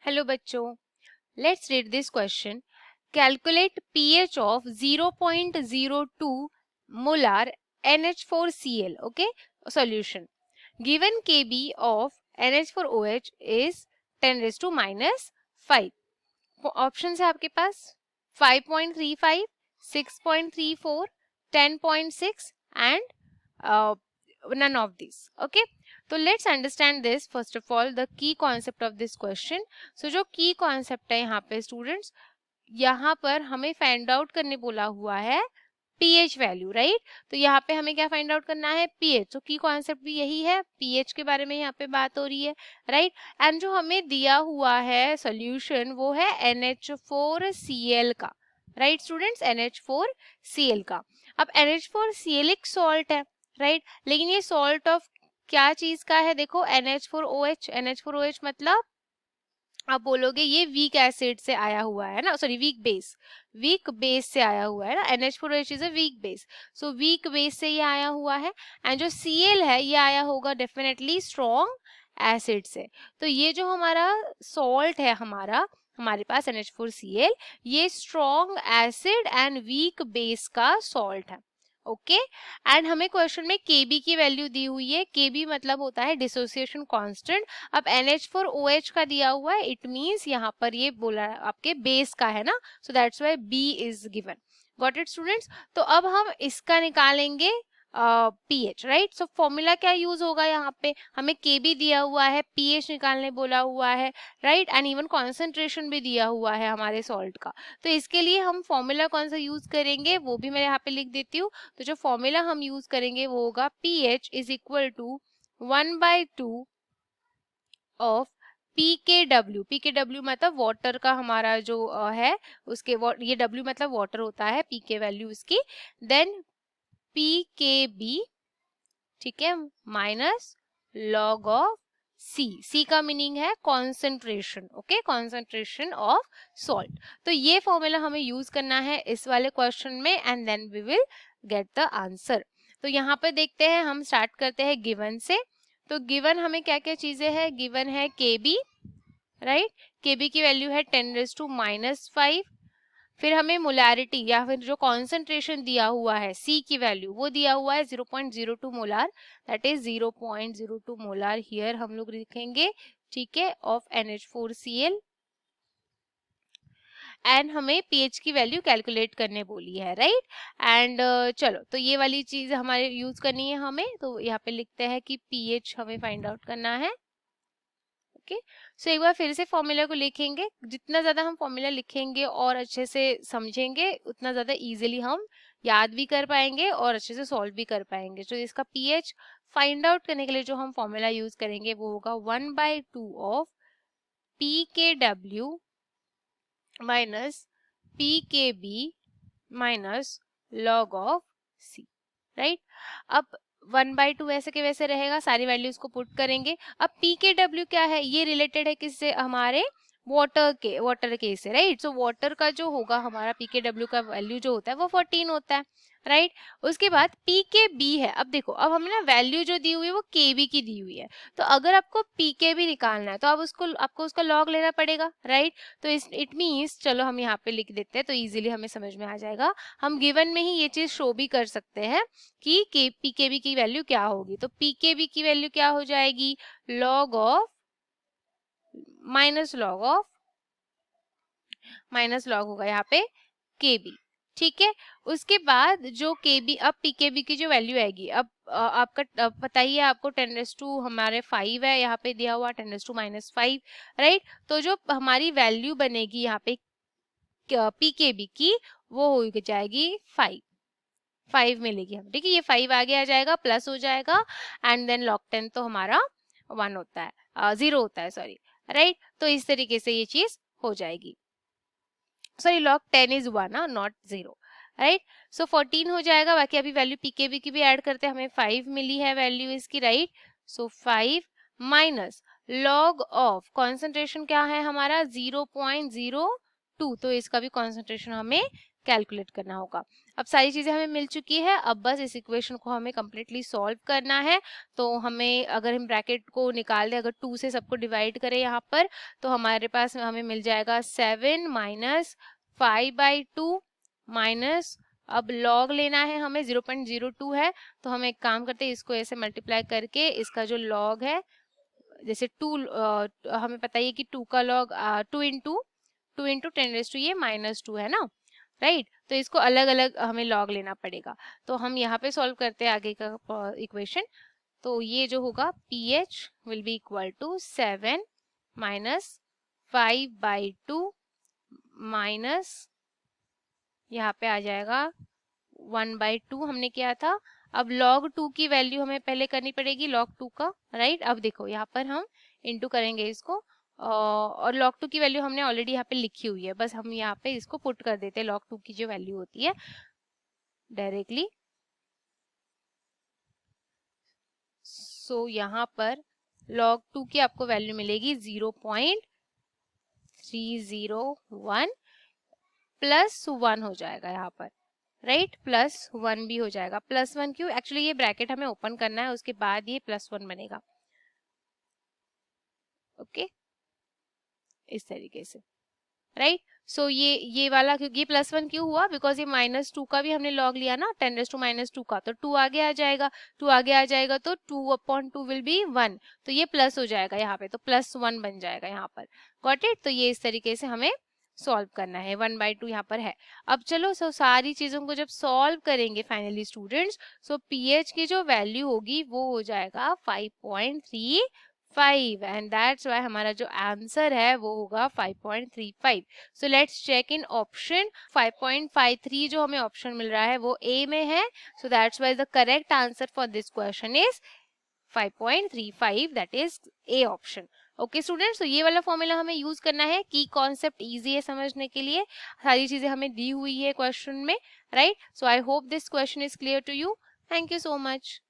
Hello बच्चों, let's read this question. Calculate pH of 0.02 molar NH4Cl. Okay, solution. Given Kb of NH4OH is 10 raised to minus 5. Option है आपके पास 5.35, 6.34, 10.6 and none of these. Okay, तो let's understand this. First of all, the key concept of this question. So जो key concept है यहाँ पे students, यहाँ पर हमें फाइंड आउट करने बोला हुआ है pH वैल्यू, राइट. तो यहाँ पे हमें क्या फाइंड आउट करना है, pH. तो की कॉन्सेप्ट भी यही है, pH के बारे में यहाँ पे बात हो रही है, राइट. एंड जो हमें दिया हुआ है सॉल्यूशन वो है NH4Cl का, राइट स्टूडेंट्स, NH4Cl का. अब NH4Cl एक सॉल्ट है, राइट. लेकिन ये सॉल्ट ऑफ क्या चीज का है, देखो NH4OH. NH4OH मतलब आप बोलोगे ये वीक एसिड से आया हुआ है ना, सॉरी वीक बेस से आया हुआ है ना. NH4OH is a weak base, so weak base से ये आया हुआ है. एंड जो Cl है ये आया होगा डेफिनेटली स्ट्रॉन्ग एसिड से. तो ये जो हमारा सॉल्ट है हमारे पास NH4Cl, ये strong acid and weak base का सॉल्ट है. ओके, एंड हमें क्वेश्चन में Kb की वैल्यू दी हुई है. Kb मतलब होता है डिसोसिएशन कांस्टेंट. अब NH4OH का दिया हुआ है, इट मींस यहाँ पर ये बोला आपके बेस का है ना, so that's why B is given. Got it students. तो अब हम इसका निकालेंगे pH, राइट. सो फॉर्मूला क्या यूज होगा, यहाँ पे हमें Kb दिया हुआ है, pH निकालने बोला हुआ है, राइट. एंड इवन कॉन्सेंट्रेशन भी दिया हुआ है हमारे सॉल्ट का. तो इसके लिए हम फॉर्मूला कौन सा यूज करेंगे वो भी मैं यहाँ पे लिख देती हूँ. तो जो फॉर्मूला हम यूज करेंगे वो होगा pH is equal to 1/2 of PKW. PKW मतलब वाटर का हमारा जो है उसके ये W मतलब वाटर होता है, PK वैल्यू इसकी. देन PKB, ठीक है, माइनस लॉग ऑफ C का मीनिंग है concentration. Okay, concentration of salt. तो ये फॉर्मूला हमें यूज करना है इस वाले क्वेश्चन में and then we will get the answer. तो यहाँ पे देखते हैं, हम स्टार्ट करते हैं गिवन से. तो गिवन हमें क्या क्या चीजें हैं, गिवन है Kb, राइट. Kb की वैल्यू है 10 raised to minus 5. फिर हमें मोलारिटी या फिर जो कॉन्सेंट्रेशन दिया हुआ है C की वैल्यू वो दिया हुआ है 0.02 molar, that is 0.02 molar here हम लोग लिखेंगे, ठीक है, ऑफ NH4Cl. एंड हमें pH की वैल्यू कैलकुलेट करने बोली है, राइट. एंड चलो, तो ये वाली चीज हमारे यूज करनी है हमें. तो यहाँ पे लिखते हैं कि pH हमें फाइंड आउट करना है. ओके, सो एक बार फिर से फॉर्मूला को लिखेंगे. जितना ज्यादा हम फॉर्मूला लिखेंगे और अच्छे से समझेंगे उतना ज्यादा इजीली हम याद भी कर पाएंगे और अच्छे से सॉल्व भी कर पाएंगे. तो इसका pH फाइंड आउट करने के लिए जो हम फॉर्मूला यूज करेंगे वो होगा 1/2 of PKW minus PKB minus log of C, right. अब 1/2 वैसे के वैसे रहेगा, सारी वैल्यूज को पुट करेंगे. अब PKW क्या है, ये रिलेटेड है किससे, हमारे वाटर के से, राइट. सो वाटर का जो होगा हमारा PKW का वैल्यू जो होता है वो 14 होता है, राइट. उसके बाद PKB है. अब देखो, अब हमें ना वैल्यू जो दी हुई है वो KB की दी हुई है. तो अगर आपको PKB निकालना है तो आपको उसका लॉग लेना पड़ेगा, राइट. तो इट मीन्स, चलो हम यहाँ पे लिख देते हैं तो इजीली हमें समझ में आ जाएगा. हम गिवन में ही ये चीज शो भी कर सकते हैं कि PKB की वैल्यू क्या होगी. तो PKB की वैल्यू क्या हो जाएगी, लॉग ऑफ माइनस लॉग होगा यहाँ पे KB, ठीक है. उसके बाद जो KB, अब PKB की जो वैल्यू आएगी, अब आपका पता ही है आपको 10 raised to हमारे 5 है यहाँ पे दिया हुआ 10 raised to minus 5, राइट. तो जो हमारी वैल्यू बनेगी यहाँ पे PKB की वो हो जाएगी 5 मिलेगी हमें, ठीक है. ये 5 आगे आ जाएगा, प्लस हो जाएगा एंड देन log 10 तो हमारा 1 होता है, 0 होता है, सॉरी, राइट. तो इस तरीके से ये चीज हो जाएगी. Sorry, log 10 is 1, not 0, right. So 14 हो जाएगा. बाकी अभी वैल्यू PKB की भी ऐड करते हैं, हमें 5 मिली है वैल्यू इसकी, right. So 5 minus log of concentration क्या है हमारा 0.02, तो इसका भी कॉन्सेंट्रेशन हमें कैलकुलेट करना होगा। अब सारी चीज़ें हमें मिल चुकी है, अब बस इस इक्वेशन को हमें कम्प्लीटली सॉल्व करना है। तो हमें अगर हम ब्रैकेट को निकाल दें, अगर 2 से सबको डिवाइड करें यहाँ पर, तो हमारे पास हमें मिल जाएगा 7 माइनस 5/2 माइनस, अब लॉग लेना है हमें, 0.02 है, तो हम एक काम करते हैं, इसको ऐसे मल्टीप्लाई करके इसका जो लॉग है, जैसे 2 हमें पता ही है कि 2 का लॉग 2 इंटू 10⁻⁻² है ना, राइट। तो इसको अलग अलग हमें लॉग लेना पड़ेगा। तो हम यहाँ पे सॉल्व करते हैं आगे का इक्वेशन। तो ये जो होगा pH will be equal to 7 minus 5/2 minus, यहाँ पे आ जाएगा 1/2 हमने किया था। अब log 2 की वैल्यू हमें पहले करनी पड़ेगी, log 2 का, राइट। अब देखो यहाँ पर हम इंटू करेंगे इसको, और log 2 की वैल्यू हमने ऑलरेडी यहाँ पे लिखी हुई है, बस हम यहाँ पे इसको पुट कर देते हैं log 2 की जो वैल्यू होती है डायरेक्टली। सो यहाँ पर log 2 की आपको वैल्यू मिलेगी 0.301 प्लस 1 हो जाएगा यहाँ पर, राइट, +1 भी हो जाएगा। +1 क्यों, एक्चुअली ये ब्रैकेट हमें ओपन करना है, उसके बाद ये +1 बनेगा, ओके, इस तरीके से, राइट। सो ये वाला, क्योंकि ये +1 क्यों हुआ, बिकॉज ये -2 का भी हमने लॉग लिया ना, 10⁻² का, तो 2 आगे आ जाएगा, 2 आगे आ जाएगा तो 2/2 विल बी 1, तो ये प्लस हो जाएगा यहाँ पे, तो +1 बन जाएगा यहाँ पर, गॉट इट। तो ये इस तरीके से हमें सॉल्व करना है, 1/2 यहाँ पर है। अब चलो, सारी चीजों को जब सॉल्व करेंगे फाइनली स्टूडेंट्स, सो pH की जो वैल्यू होगी वो हो जाएगा 5.35, एंड दैट्स वाई हमारा जो आंसर है वो होगा 5.35। So let's check in option. 5.53 जो हमें ऑप्शन मिल रहा है वो ए में है, so that's why the correct answer for this question is 5.35, that is A option. Okay students, तो ये वाला फॉर्मूला हमें यूज करना है, की कॉन्सेप्ट इजी है समझने के लिए, सारी चीजें हमें दी हुई है क्वेश्चन में, right. So I hope this question is clear to you. Thank you so much.